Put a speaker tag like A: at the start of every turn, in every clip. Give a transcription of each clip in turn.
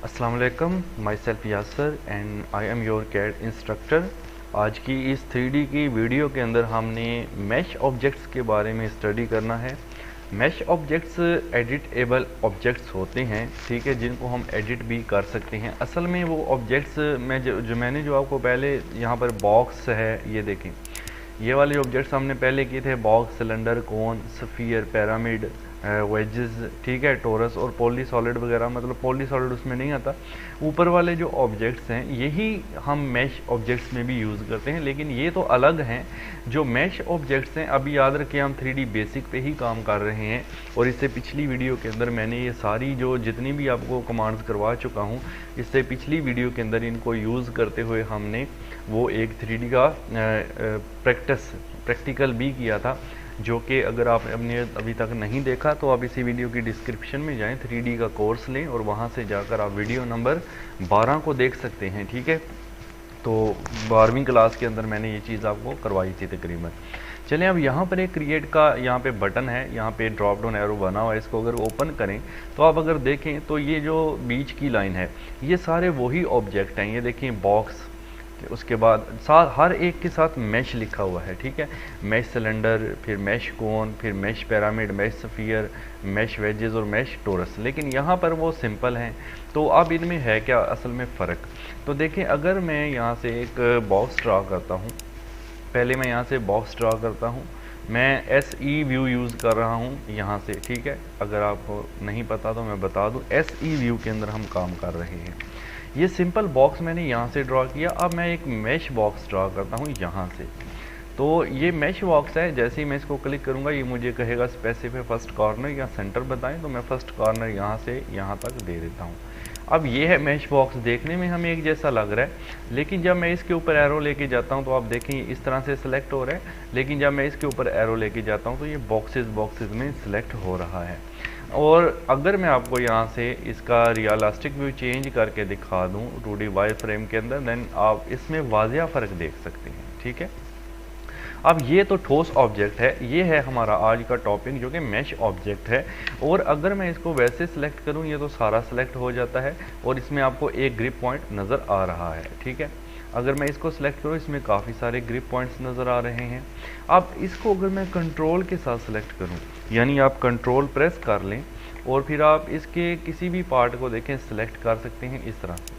A: अस्सलाम वालेकुम, my self Yasir and I am your CAD instructor. आज की इस 3D की वीडियो के अंदर हमने मैश ऑब्जेक्ट्स के बारे में स्टडी करना है। मैश ऑब्जेक्ट्स एडिटेबल ऑब्जेक्ट्स होते हैं, ठीक है, जिनको हम एडिट भी कर सकते हैं। असल में वो ऑब्जेक्ट्स में मैंने जो आपको पहले यहाँ पर बॉक्स है, ये देखें, ये वाले ऑब्जेक्ट्स हमने पहले किए थे, बॉक्स, सिलेंडर, कोन, स्फीयर, पिरामिड, वेजेस, ठीक है, टोरस और पॉली सॉलिड वगैरह। मतलब पॉली सॉलिड उसमें नहीं आता। ऊपर वाले जो ऑब्जेक्ट्स हैं यही हम मैश ऑब्जेक्ट्स में भी यूज़ करते हैं, लेकिन ये तो अलग हैं। जो मैश ऑब्जेक्ट्स हैं, अभी याद रखिए हम 3D बेसिक पे ही काम कर रहे हैं, और इससे पिछली वीडियो के अंदर मैंने ये सारी जो जितनी भी आपको कमांड्स करवा चुका हूँ, इससे पिछली वीडियो के अंदर इनको यूज़ करते हुए हमने वो एक 3D का प्रैक्टिकल भी किया था, जो कि अगर आपने अभी तक नहीं देखा तो आप इसी वीडियो की डिस्क्रिप्शन में जाएं, 3D का कोर्स लें और वहां से जाकर आप वीडियो नंबर 12 को देख सकते हैं, ठीक है। तो 12वीं क्लास के अंदर मैंने ये चीज़ आपको करवाई थी तकरीबन। चलें, अब यहाँ पर एक क्रिएट का यहाँ पे बटन है, यहाँ पे ड्रॉप डाउन एरो बना हुआ है। इसको अगर ओपन करें तो आप अगर देखें तो ये जो बीच की लाइन है, ये सारे वही ऑब्जेक्ट हैं। ये देखें, बॉक्स, उसके बाद हर एक के साथ मैश लिखा हुआ है, ठीक है। मैश सिलेंडर, फिर मैश कोन, फिर mesh pyramid, mesh sphere, mesh wedges और मैश टोरस। लेकिन यहाँ पर वो सिंपल हैं। तो अब इनमें है क्या असल में फ़र्क? तो देखें, अगर मैं यहाँ से एक बॉक्स ड्रा करता हूँ, पहले मैं यहाँ से बॉक्स ड्रा करता हूँ, मैं SE व्यू यूज़ कर रहा हूँ यहाँ से, ठीक है। अगर आपको नहीं पता तो मैं बता दूँ, SE व्यू के अंदर हम काम कर रहे हैं। ये सिंपल बॉक्स मैंने यहाँ से ड्रा किया। अब मैं एक मैश बॉक्स ड्रा करता हूँ यहाँ से। तो ये मैश बॉक्स है, जैसे ही मैं इसको क्लिक करूँगा ये मुझे कहेगा स्पेसिफाई फर्स्ट कॉर्नर या सेंटर बताएं, तो मैं फर्स्ट कॉर्नर यहाँ से यहाँ तक दे देता हूँ। अब ये है मैश बॉक्स, देखने में हमें एक जैसा लग रहा है, लेकिन जब मैं इसके ऊपर एरो लेके जाता हूँ तो आप देखें इस तरह से सिलेक्ट हो रहा है, लेकिन जब मैं इसके ऊपर एरो लेके जाता हूँ तो ये बॉक्सेस में सिलेक्ट हो रहा है। और अगर मैं आपको यहाँ से इसका रियलिस्टिक व्यू चेंज करके दिखा दूँ 2D वायर फ्रेम के अंदर, देन आप इसमें वाज़िया फ़र्क देख सकते हैं, ठीक है। अब ये तो ठोस ऑब्जेक्ट है, ये है हमारा आज का टॉपिक जो कि मैश ऑब्जेक्ट है। और अगर मैं इसको वैसे सिलेक्ट करूँ, ये तो सारा सिलेक्ट हो जाता है और इसमें आपको एक ग्रिप पॉइंट नज़र आ रहा है, ठीक है। अगर मैं इसको सिलेक्ट करूँ, इसमें काफ़ी सारे ग्रिप पॉइंट्स नज़र आ रहे हैं। अब इसको अगर मैं कंट्रोल के साथ सिलेक्ट करूँ, यानी आप कंट्रोल प्रेस कर लें और फिर आप इसके किसी भी पार्ट को देखें सिलेक्ट कर सकते हैं इस तरह से,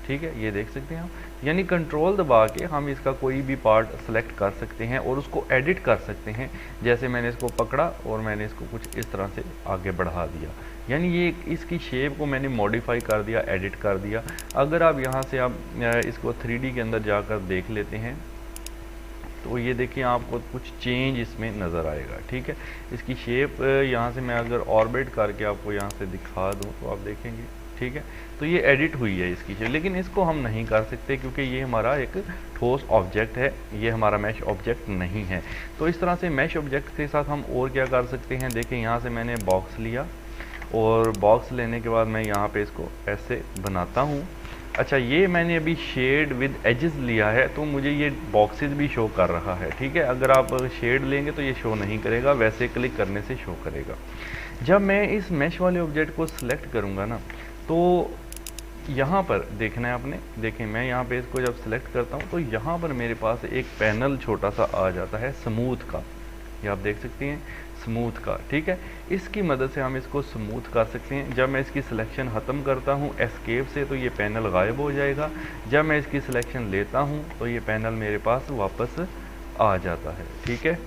A: ठीक है। ये देख सकते हैं आप, यानी कंट्रोल दबा के हम इसका कोई भी पार्ट सेलेक्ट कर सकते हैं और उसको एडिट कर सकते हैं। जैसे मैंने इसको पकड़ा और मैंने इसको कुछ इस तरह से आगे बढ़ा दिया, यानी ये इसकी शेप को मैंने मॉडिफाई कर दिया, एडिट कर दिया। अगर आप यहाँ से आप इसको 3D के अंदर जाकर देख लेते हैं तो ये देखिए आपको कुछ चेंज इसमें नज़र आएगा, ठीक है। इसकी शेप यहाँ से मैं अगर ऑर्बिट करके आपको यहाँ से दिखा दूँ तो आप देखेंगे, ठीक है। तो ये एडिट हुई है इसकी शेप, लेकिन इसको हम नहीं कर सकते क्योंकि ये हमारा एक ठोस ऑब्जेक्ट है, ये हमारा मैश ऑब्जेक्ट नहीं है। तो इस तरह से मैश ऑब्जेक्ट के साथ हम और क्या कर सकते हैं, देखें यहाँ से मैंने बॉक्स लिया और बॉक्स लेने के बाद मैं यहाँ पे इसको ऐसे बनाता हूँ। अच्छा, ये मैंने अभी शेड विद एजेस लिया है तो मुझे ये बॉक्सेस भी शो कर रहा है, ठीक है। अगर आप शेड लेंगे तो ये शो नहीं करेगा, वैसे क्लिक करने से शो करेगा। जब मैं इस मैश वाले ऑब्जेक्ट को सिलेक्ट करूँगा ना, तो यहाँ पर देखना है आपने, देखें मैं यहाँ पे इसको जब सिलेक्ट करता हूँ तो यहाँ पर मेरे पास एक पैनल छोटा सा आ जाता है स्मूथ का, ये आप देख सकते हैं स्मूथ का, ठीक है। इसकी मदद से हम इसको स्मूथ कर सकते हैं। जब मैं इसकी सिलेक्शन ख़त्म करता हूँ एस्केप से तो ये पैनल गायब हो जाएगा। जब मैं इसकी सिलेक्शन लेता हूँ तो ये पैनल मेरे पास वापस आ जाता है, ठीक है।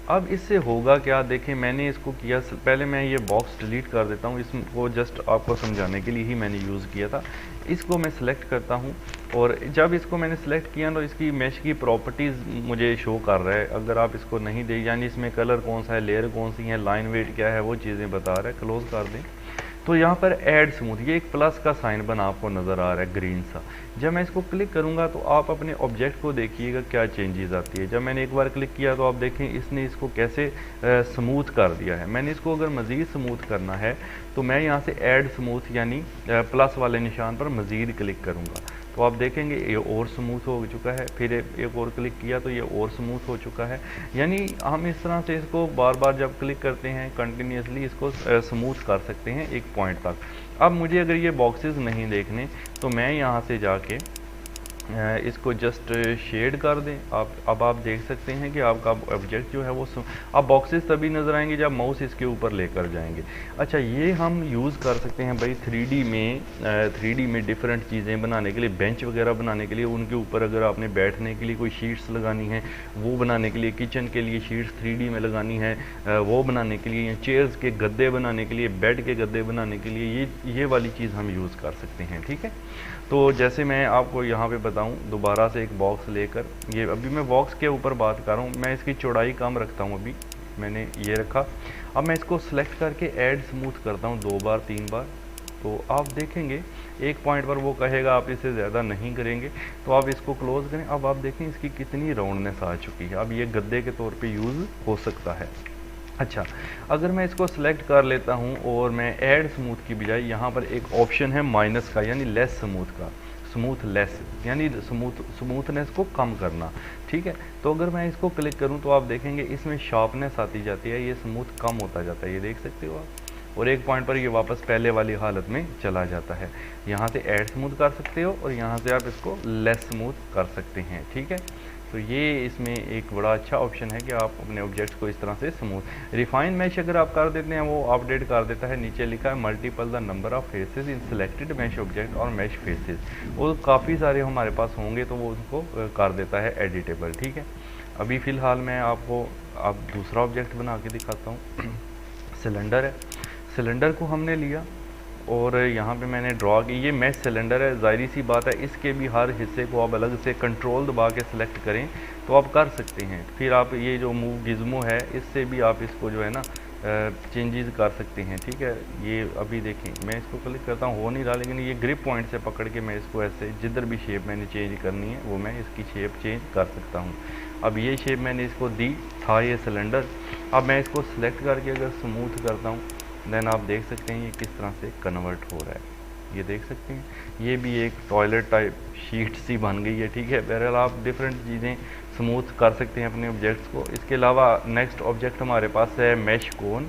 A: अब इससे होगा क्या, देखें मैंने इसको किया, पहले मैं ये बॉक्स डिलीट कर देता हूँ, इसको जस्ट आपको समझाने के लिए ही मैंने यूज़ किया था। इसको मैं सिलेक्ट करता हूँ और जब इसको मैंने सिलेक्ट किया तो इसकी मैश की प्रॉपर्टीज़ मुझे शो कर रहा है। अगर आप इसको नहीं दें, यानी इसमें कलर कौन सा है, लेयर कौन सी है, लाइन वेट क्या है, वो चीज़ें बता रहा है। क्लोज कर दें तो यहाँ पर ऐड स्मूथ, ये एक प्लस का साइन बना आपको नज़र आ रहा है ग्रीन सा। जब मैं इसको क्लिक करूँगा तो आप अपने ऑब्जेक्ट को देखिएगा क्या चेंजेस आती है। जब मैंने एक बार क्लिक किया तो आप देखें इसने इसको कैसे स्मूथ कर दिया है। मैंने इसको अगर मज़ीद स्मूथ करना है तो मैं यहाँ से ऐड स्मूथ यानी प्लस वाले निशान पर मज़ीद क्लिक करूँगा तो आप देखेंगे ये और स्मूथ हो चुका है। फिर एक और क्लिक किया तो ये और स्मूथ हो चुका है। यानी हम इस तरह से इसको बार बार जब क्लिक करते हैं कंटिन्यूसली इसको स्मूथ कर सकते हैं एक पॉइंट तक। अब मुझे अगर ये बॉक्सेस नहीं देखने तो मैं यहाँ से जाके इसको जस्ट शेड कर दें। अब आप देख सकते हैं कि आपका ऑब्जेक्ट जो है वो अब बॉक्सेस तभी नज़र आएंगे जब माउस इसके ऊपर लेकर जाएंगे। अच्छा, ये हम यूज़ कर सकते हैं भाई 3D में डिफरेंट चीज़ें बनाने के लिए, बेंच वगैरह बनाने के लिए, उनके ऊपर अगर आपने बैठने के लिए कोई शीट्स लगानी है वो बनाने के लिए, किचन के लिए शीट्स 3D में लगानी है वो बनाने के लिए, चेयर्स के गद्दे बनाने के लिए, बेड के गद्दे बनाने के लिए ये वाली चीज़ हम यूज़ कर सकते हैं। ठीक है, तो जैसे मैं आपको यहाँ पे बताऊँ दोबारा से एक बॉक्स लेकर, ये अभी मैं बॉक्स के ऊपर बात कर रहा हूँ, मैं इसकी चौड़ाई कम रखता हूँ, अभी मैंने ये रखा। अब मैं इसको सिलेक्ट करके ऐड स्मूथ करता हूँ 2 बार 3 बार, तो आप देखेंगे एक पॉइंट पर वो कहेगा आप इसे ज़्यादा नहीं करेंगे, तो आप इसको क्लोज करें। अब आप देखें इसकी कितनी राउंडनेस आ चुकी है, अब ये गद्दे के तौर पे यूज़ हो सकता है। अच्छा, अगर मैं इसको सिलेक्ट कर लेता हूँ और मैं ऐड स्मूथ की बजाय यहाँ पर एक ऑप्शन है माइनस का, यानी लेस स्मूथ का, स्मूथ लेस यानी स्मूथनेस को कम करना। ठीक है, तो अगर मैं इसको क्लिक करूँ तो आप देखेंगे इसमें शार्पनेस आती जाती है, ये स्मूथ कम होता जाता है, ये देख सकते हो आप, और एक पॉइंट पर ये वापस पहले वाली हालत में चला जाता है। यहाँ से ऐड स्मूथ कर सकते हो और यहाँ से आप इसको लेस स्मूथ कर सकते हैं। ठीक है, तो ये इसमें एक बड़ा अच्छा ऑप्शन है कि आप अपने ऑब्जेक्ट्स को इस तरह से स्मूथ। रिफाइन मैश अगर आप कर देते हैं वो अपडेट कर देता है, नीचे लिखा है multiple the number of faces in selected mesh object और मैश फेसेस, वो काफ़ी सारे हमारे पास होंगे तो वो उसको कर देता है एडिटेबल। ठीक है, अभी फ़िलहाल मैं आपको अब दूसरा ऑब्जेक्ट बना के दिखाता हूँ। सिलेंडर है, सिलेंडर को हमने लिया और यहाँ पे मैंने ड्रॉ की, ये मैश सिलेंडर है, ज़ाहिर सी बात है इसके भी हर हिस्से को आप अलग से कंट्रोल दबा के सिलेक्ट करें तो आप कर सकते हैं। फिर आप ये जो मूव गिज़्मो है इससे भी आप इसको जो है ना चेंजेस कर सकते हैं। ठीक है, ये अभी देखें मैं इसको क्लिक करता हूँ, हो नहीं रहा, लेकिन ये ग्रिप पॉइंट से पकड़ के मैं इसको ऐसे जिधर भी शेप मैंने चेंज करनी है वो मैं इसकी शेप चेंज कर सकता हूँ। अब ये शेप मैंने इसको दी था, ये सिलेंडर, अब मैं इसको सिलेक्ट करके अगर स्मूथ करता हूँ देन आप देख सकते हैं ये किस तरह से कन्वर्ट हो रहा है, ये देख सकते हैं, ये भी एक टॉयलेट टाइप शीट सी बन गई है। ठीक है, बहरहाल आप डिफरेंट चीज़ें स्मूथ कर सकते हैं अपने ऑब्जेक्ट्स को। इसके अलावा नेक्स्ट ऑब्जेक्ट हमारे पास है मैश कोन,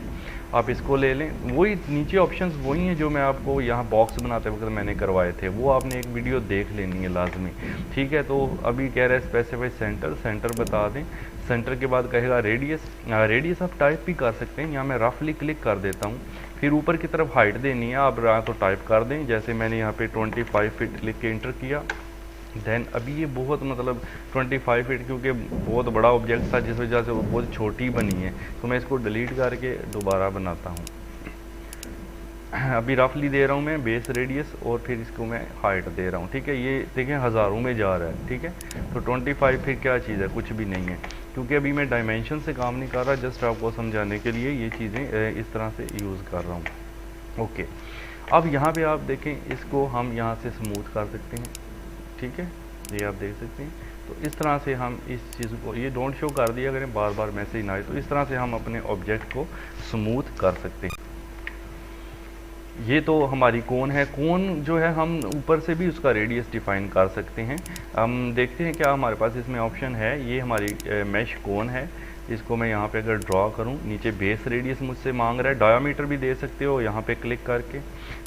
A: आप इसको ले लें, वही नीचे ऑप्शंस वही हैं जो मैं आपको यहाँ बॉक्स बनाते वक्त मैंने करवाए थे, वो आपने एक वीडियो देख लेनी है लाजमी। ठीक है, तो अभी कह रहा है स्पेसिफाई सेंटर, सेंटर बता दें, सेंटर के बाद कहेगा रेडियस, रेडियस आप टाइप भी कर सकते हैं, यहाँ मैं रफली क्लिक कर देता हूँ, फिर ऊपर की तरफ हाइट देनी है, आप तो टाइप कर दें, जैसे मैंने यहाँ पे 25 फीट लिख के इंटर किया। देन अभी ये बहुत मतलब 25 फीट क्योंकि बहुत बड़ा ऑब्जेक्ट था जिस वजह से वो बहुत छोटी बनी है, तो मैं इसको डिलीट करके दोबारा बनाता हूँ। अभी रफली दे रहा हूँ मैं बेस रेडियस और फिर इसको मैं हाइट दे रहा हूँ। ठीक है, ये देखें हज़ारों में जा रहा है। ठीक है, तो 25 फिर क्या चीज़ है, कुछ भी नहीं है, क्योंकि अभी मैं डायमेंशन से काम नहीं कर रहा, जस्ट आपको समझाने के लिए ये चीज़ें इस तरह से यूज़ कर रहा हूँ। ओके, अब यहाँ पे आप देखें इसको हम यहाँ से स्मूथ कर सकते हैं। ठीक है, ये आप देख सकते हैं, तो इस तरह से हम इस चीज़ को, ये डोंट शो कर दिया करें बार बार मैसेज ना आए, तो इस तरह से हम अपने ऑब्जेक्ट को स्मूथ कर सकते हैं। ये तो हमारी कोन है, कोन जो है हम ऊपर से भी उसका रेडियस डिफाइन कर सकते हैं। हम देखते हैं क्या हमारे पास इसमें ऑप्शन है, ये हमारी मैश कोन है, इसको मैं यहाँ पे अगर ड्रॉ करूँ, नीचे बेस रेडियस मुझसे मांग रहा है, डायामीटर भी दे सकते हो यहाँ पे क्लिक करके,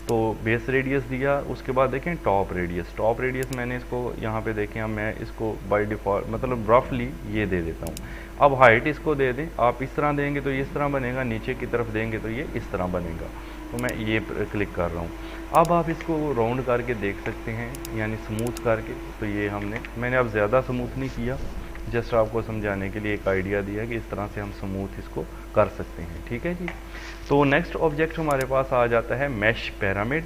A: तो बेस रेडियस दिया, उसके बाद देखें टॉप रेडियस, टॉप रेडियस मैंने इसको यहाँ पे देखें, अब मैं इसको बाय डिफ़ॉल्ट मतलब रफली ये दे देता हूँ। अब हाइट इसको दे दें, आप इस तरह देंगे तो ये इस तरह बनेगा, नीचे की तरफ देंगे तो ये इस तरह बनेगा, तो मैं ये क्लिक कर रहा हूँ। अब आप इसको राउंड करके देख सकते हैं, यानी स्मूथ करके, तो ये मैंने अब ज़्यादा स्मूथ नहीं किया, जस्ट आपको समझाने के लिए एक आइडिया दिया कि इस तरह से हम स्मूथ इसको कर सकते हैं। ठीक है जी, तो नेक्स्ट ऑब्जेक्ट हमारे पास आ जाता है मैश पिरामिड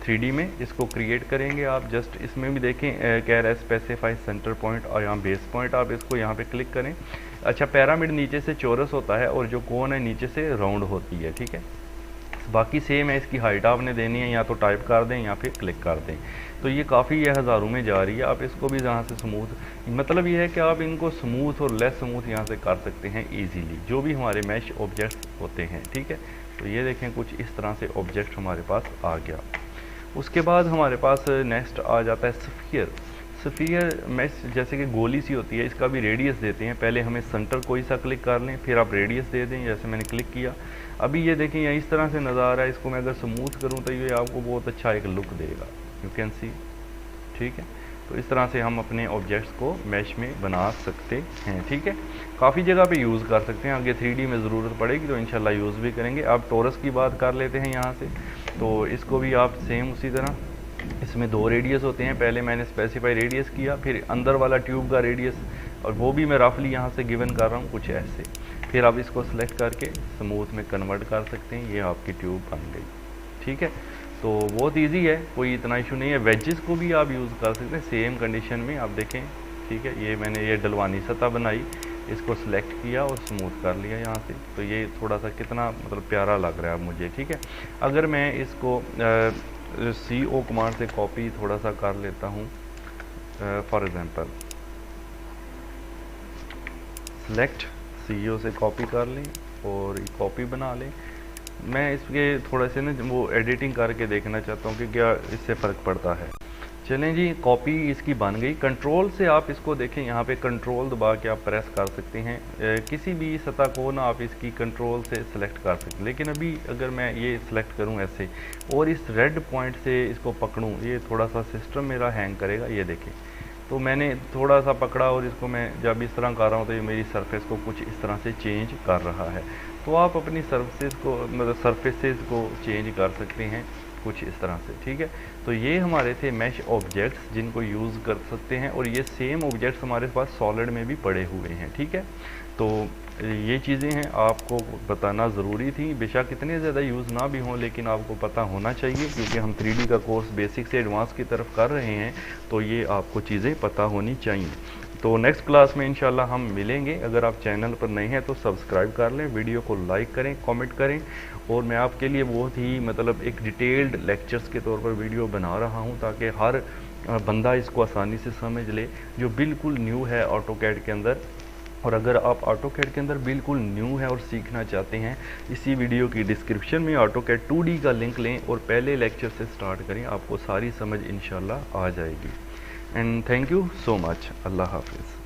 A: 3D में, इसको क्रिएट करेंगे आप, जस्ट इसमें भी देखें कह रहा है स्पेसिफाई सेंटर पॉइंट और यहाँ बेस पॉइंट, आप इसको यहाँ पे क्लिक करें। अच्छा, पिरामिड नीचे से चौरस होता है और जो कोन है नीचे से राउंड होती है। ठीक है, बाकी सेम है, इसकी हाइट आपने देनी है, या तो टाइप कर दें या फिर क्लिक कर दें, तो ये काफ़ी ये हज़ारों में जा रही है। आप इसको भी यहाँ से स्मूथ, मतलब ये है कि आप इनको स्मूथ और लेस स्मूथ यहाँ से कर सकते हैं इजीली, जो भी हमारे मैश ऑब्जेक्ट्स होते हैं। ठीक है, तो ये देखें कुछ इस तरह से ऑब्जेक्ट हमारे पास आ गया। उसके बाद हमारे पास नेक्स्ट आ जाता है स्फीयर। स्फीयर मैश जैसे कि गोली सी होती है, इसका भी रेडियस देते हैं। पहले हमें सेंटर कोई सा क्लिक कर लें, फिर आप रेडियस दे दें, जैसे मैंने क्लिक किया। अभी ये देखें यहाँ इस तरह से नज़र आ रहा है। इसको मैं अगर स्मूथ करूँ तो ये आपको बहुत अच्छा एक लुक देगा, यू कैन सी। ठीक है, तो इस तरह से हम अपने ऑब्जेक्ट्स को मैश में बना सकते हैं। ठीक है, काफ़ी जगह पे यूज़ कर सकते हैं। आगे 3D में ज़रूरत पड़ेगी तो इंशाल्लाह यूज़ भी करेंगे। अब टोरस की बात कर लेते हैं यहाँ से। तो इसको भी आप सेम उसी तरह, इसमें 2 रेडियस होते हैं। पहले मैंने स्पेसिफाई रेडियस किया, फिर अंदर वाला ट्यूब का रेडियस, और वो भी मैं रफली यहाँ से गिवन कर रहा हूँ कुछ ऐसे। फिर आप इसको सेलेक्ट करके स्मूथ में कन्वर्ट कर सकते हैं। ये आपकी ट्यूब बन गई। ठीक है, तो बहुत इजी है, कोई इतना इशू नहीं है। वेजेस को भी आप यूज़ कर सकते हैं सेम कंडीशन में। आप देखें, ठीक है, ये मैंने ये डलवानी सतह बनाई, इसको सिलेक्ट किया और स्मूथ कर लिया यहाँ से। तो ये थोड़ा सा कितना मतलब प्यारा लग रहा है मुझे। ठीक है, अगर मैं इसको CO कमांड से कॉपी थोड़ा सा कर लेता हूँ, फॉर एग्जांपल सेलेक्ट CO से कॉपी कर लें और कॉपी बना लें। मैं इसके थोड़ा से ना वो एडिटिंग करके देखना चाहता हूँ कि क्या इससे फ़र्क पड़ता है। चलें जी, कॉपी इसकी बन गई। कंट्रोल से आप इसको देखें, यहाँ पे कंट्रोल दबा के आप प्रेस कर सकते हैं। किसी भी सतह को ना आप इसकी कंट्रोल से सिलेक्ट कर सकते हैं। लेकिन अभी अगर मैं ये सिलेक्ट करूँ ऐसे और इस रेड पॉइंट से इसको पकड़ूँ, ये थोड़ा सा सिस्टम मेरा हैंग करेगा। ये देखें, तो मैंने थोड़ा सा पकड़ा और इसको मैं जब इस तरह कर रहा हूँ तो ये मेरी सरफेस को कुछ इस तरह से चेंज कर रहा है। तो आप अपनी सरफेस को मतलब सरफेसेस को चेंज कर सकते हैं कुछ इस तरह से। ठीक है, तो ये हमारे थे मैश ऑब्जेक्ट्स जिनको यूज़ कर सकते हैं, और ये सेम ऑब्जेक्ट्स हमारे पास सॉलिड में भी पड़े हुए हैं। ठीक है, तो ये चीज़ें हैं आपको बताना ज़रूरी थी। बेशक इतने ज़्यादा यूज़ ना भी हों, लेकिन आपको पता होना चाहिए, क्योंकि हम 3D का कोर्स बेसिक से एडवांस की तरफ कर रहे हैं, तो ये आपको चीज़ें पता होनी चाहिए। तो नेक्स्ट क्लास में इंशाल्लाह हम मिलेंगे। अगर आप चैनल पर नए हैं तो सब्सक्राइब कर लें, वीडियो को लाइक करें, कमेंट करें, और मैं आपके लिए बहुत ही मतलब एक डिटेल्ड लेक्चर्स के तौर पर वीडियो बना रहा हूं, ताकि हर बंदा इसको आसानी से समझ ले जो बिल्कुल न्यू है ऑटोकैड के अंदर। और अगर आप ऑटोकैड के अंदर बिल्कुल न्यू है और सीखना चाहते हैं, इसी वीडियो की डिस्क्रिप्शन में ऑटोकैड 2D का लिंक लें और पहले लेक्चर से स्टार्ट करें, आपको सारी समझ इंशाल्लाह आ जाएगी। And thank you so much. अल्लाह हाफिज़।